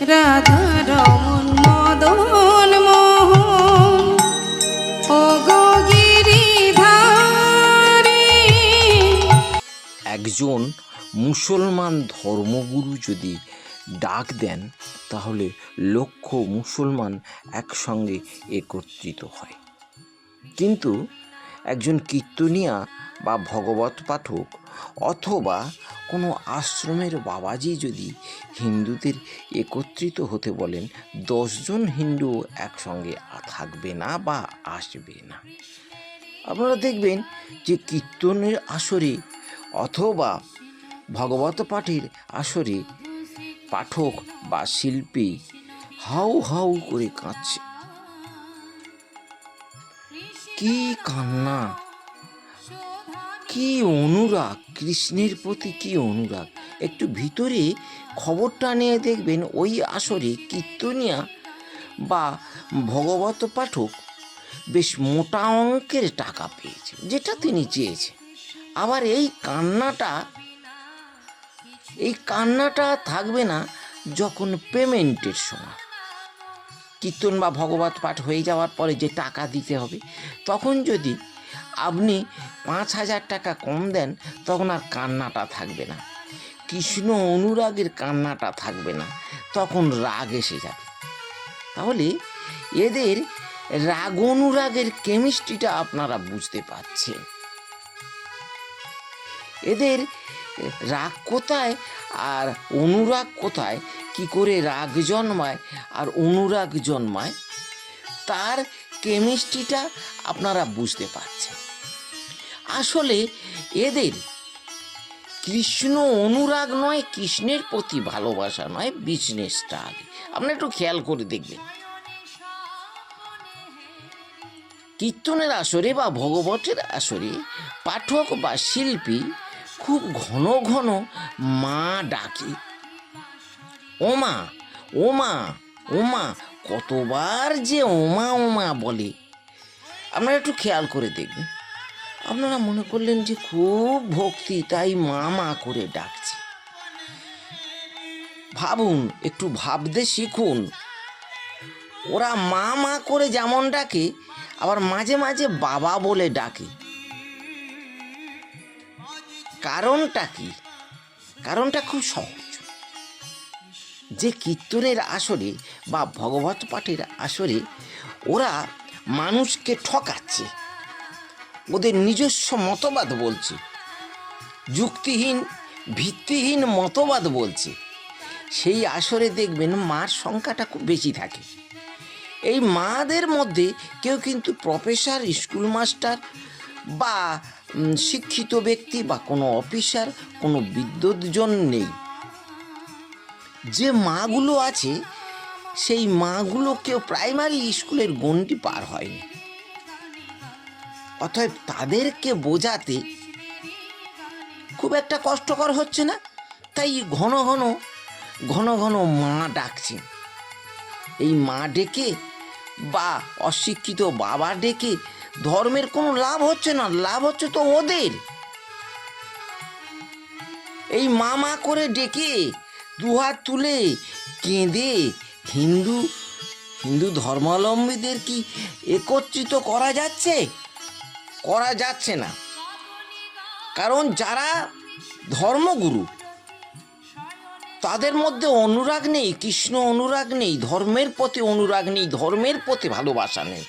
রাধা রমন মদন মোহন ও গো গিরিধারী। একজন মুসলমান ধর্মগুরু যদি ডাক দেন তাহলে লক্ষ মুসলমান একসঙ্গে একত্রিত হয়। কিন্তু একজন কীর্তনিয়া বা ভগবত পাঠক অথবা কোনো আশ্রমের বাবাজি যদি হিন্দুদের একত্রিত হতে বলেন, 10 জন হিন্দু একসঙ্গে থাকবে না বা আসবে না। আপনারা দেখবেন যে কীর্তনের আসরে অথবা ভগবত পাঠের আসরে পাঠক বা শিল্পী হাউ হাউ করে কাঁদছে। কি কান্না, কি অনুরাগ, কৃষ্ণের প্রতি কি অনুরাগ। একটু ভিতরে খবরটা নিয়ে দেখবেন ওই আসরে কীর্তনিয়া বা ভগবত পাঠক বেশ মোটা অঙ্কের টাকা পেয়েছে, যেটা তিনি চেয়েছেন। আবার এই কান্নাটা থাকবে না যখন পেমেন্টের সময়, কীর্তন বা ভগবত পাঠ হয়ে যাওয়ার পরে যে টাকা দিতে হবে, তখন যদি আপনি 5,000 টাকা কম দেন তখন আর কান্নাটা থাকবে না, কৃষ্ণ অনুরাগের কান্নাটা থাকবে না, তখন রাগ এসে যাবে। তাহলে এদের রাগ অনুরাগের কেমিস্ট্রিটা আপনারা বুঝতে পারছেন। এদের রাগ কোথায় আর অনুরাগ কোথায়, কি করে রাগ জন্মায় আর অনুরাগ জন্মায়, তার কেমিস্ট্রিটা আপনারা বুঝতে পারছেন। আসলে এদের কৃষ্ণ অনুরাগ নয়, কৃষ্ণের প্রতি ভালোবাসা নয়, বিজনেসটা আগে। আপনারা একটু খেয়াল করে দেখবেন, কীর্তনের আসরে বা ভগবতের আসরে পাঠক বা শিল্পী খুব ঘন ঘন মা ডাকে, ওমা ওমা ওমা, কতবার যে ওমা ওমা বলে। আপনারা একটু খেয়াল করে দেখবেন। আপনারা মনে করলেন যে খুব ভক্তি, তাই মা মা করে ডাকছে। ভাবুন, একটু ভাবতে শিখুন। ওরা মা মা করে যেমন ডাকে, আবার মাঝে মাঝে বাবা বলে ডাকে। কারণটা কি? কারণটা খুব সহজ। যে কীর্তনের আসরে বা ভগবত পাঠের আসরে ওরা মানুষকে ঠকাচ্ছে, ওদের নিজস্ব মতবাদ বলছে, যুক্তিহীন ভিত্তিহীন মতবাদ বলছে, সেই আসরে দেখবেন মার সংখ্যাটা খুব বেশি থাকে। এই মাদের মধ্যে কেউ কিন্তু প্রফেসর, স্কুল মাস্টার বা শিক্ষিত ব্যক্তি বা কোনো অফিসার, কোনো বিদ্বৎজন নেই। যে মাগুলো আছে সেই মাগুলো কেউ প্রাইমারি স্কুলের গণ্ডি পার হয়নি। অতএব তাদেরকে বোঝাতে খুব একটা কষ্টকর হচ্ছে না, তাই ঘন ঘন মা ডাকছে। এই মা ডেকে বা অশিক্ষিত বাবা ডেকে ধর্মের কোনো লাভ হচ্ছে না, লাভ হচ্ছে তো ওদের। এই মা মা করে ডেকে দুহাত তুলে কেঁদে হিন্দু ধর্মাবলম্বীদের কি একত্রিত করা যাচ্ছে? করা যাচ্ছে না। কারণ যারা ধর্মগুরু, তাদের মধ্যে অনুরাগ নেই, কৃষ্ণ অনুরাগ নেই, ধর্মের প্রতি অনুরাগ নেই, ধর্মের প্রতি ভালোবাসা নেই।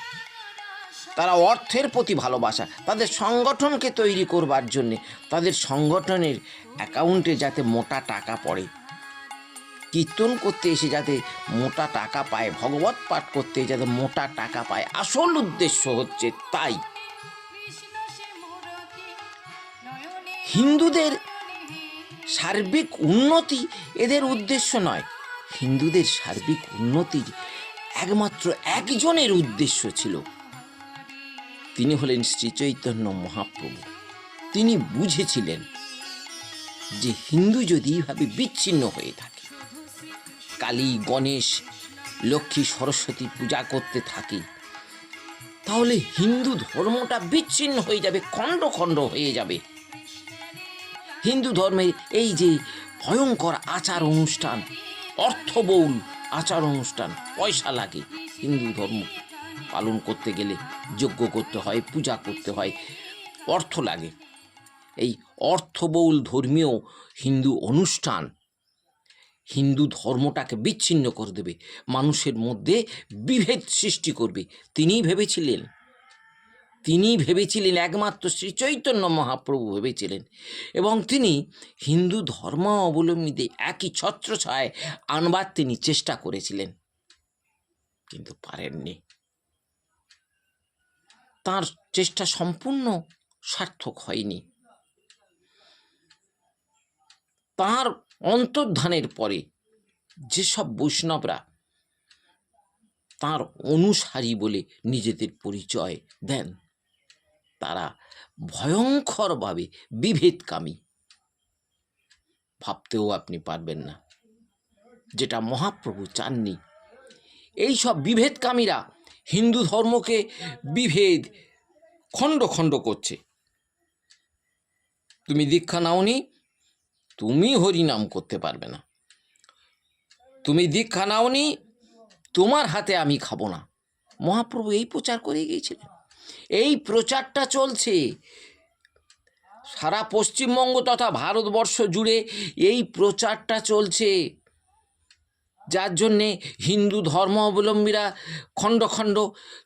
তারা অর্থের প্রতি ভালোবাসা, তাদের সংগঠনকে তৈরি করবার জন্যে, তাদের সংগঠনের অ্যাকাউন্টে যাতে মোটা টাকা পড়ে, কীর্তন করতে এসে যাতে মোটা টাকা পায়, ভগবত পাঠ করতে যাতে মোটা টাকা পায়, আসল উদ্দেশ্য হচ্ছে তাই। হিন্দুদের সার্বিক উন্নতি এদের উদ্দেশ্য নয়। হিন্দুদের সার্বিক উন্নতির একমাত্র একজনের উদ্দেশ্য ছিল, তিনি হলেন শ্রী চৈতন্য মহাপ্রভু। তিনি বুঝেছিলেন যে হিন্দু যদি এইভাবে বিচ্ছিন্ন হয়ে থাকে, কালী, গণেশ, লক্ষ্মী, সরস্বতী পূজা করতে থাকে, তাহলে হিন্দু ধর্মটা বিচ্ছিন্ন হয়ে যাবে, খণ্ড খণ্ড হয়ে যাবে। হিন্দু ধর্মের এই যে ভয়ঙ্কর আচার অনুষ্ঠান, অর্থবহুল আচার অনুষ্ঠান, পয়সা লাগে। হিন্দু ধর্ম পালন করতে গেলে যজ্ঞ করতে হয়, পূজা করতে হয়, অর্থ লাগে। এই অর্থবহুল ধর্মীয় হিন্দু অনুষ্ঠান হিন্দু ধর্মটাকে বিচ্ছিন্ন করে দেবে, মানুষের মধ্যে বিভেদ সৃষ্টি করবে। তিনি ভেবেছিলেন, একমাত্র শ্রী চৈতন্য মহাপ্রভু ভেবেছিলেন, এবং তিনি হিন্দু ধর্ম অবলম্বীদের একই ছত্রছায়ায় আনবার তিনি চেষ্টা করেছিলেন, কিন্তু পারেননি। তার চেষ্টা সম্পূর্ণ সার্থক হয়নি। তার অন্তর্ধানের পরে যেসব বৈষ্ণবরা তার অনুসারী বলে নিজেদের পরিচয় দেন, তারা ভয়ঙ্করভাবে বিভেদকামী। ভাবতেও আপনি পারবেন না, যেটা মহাপ্রভু চাননি। এই সব বিভেদকামীরা হিন্দু ধর্মকে বিভেদ, খণ্ড খণ্ড করছে। তুমি দীক্ষা নাওনি, তুমি হরিনাম করতে পারবে না। তুমি দীক্ষা নাওনি, তোমার হাতে আমি খাবো না। মহাপ্রভু এই প্রচার করে গিয়েছিলেন। এই প্রচারটা চলছে সারা পশ্চিমবঙ্গ তথা ভারতবর্ষ জুড়ে, এই প্রচারটা চলছে, যার জন্যে হিন্দু ধর্মাবলম্বীরা খণ্ড খণ্ড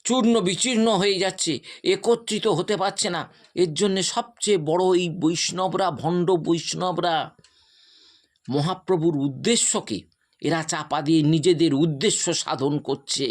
চূর্ণ বিচূর্ণ হয়ে যাচ্ছে, একত্রিত হতে পারছে না। এর জন্যে সবচেয়ে বড় এই বৈষ্ণবরা, ভণ্ড বৈষ্ণবরা মহাপ্রভুর উদ্দেশ্যকে এরা চাপা দিয়ে নিজেদের উদ্দেশ্য সাধন করছে।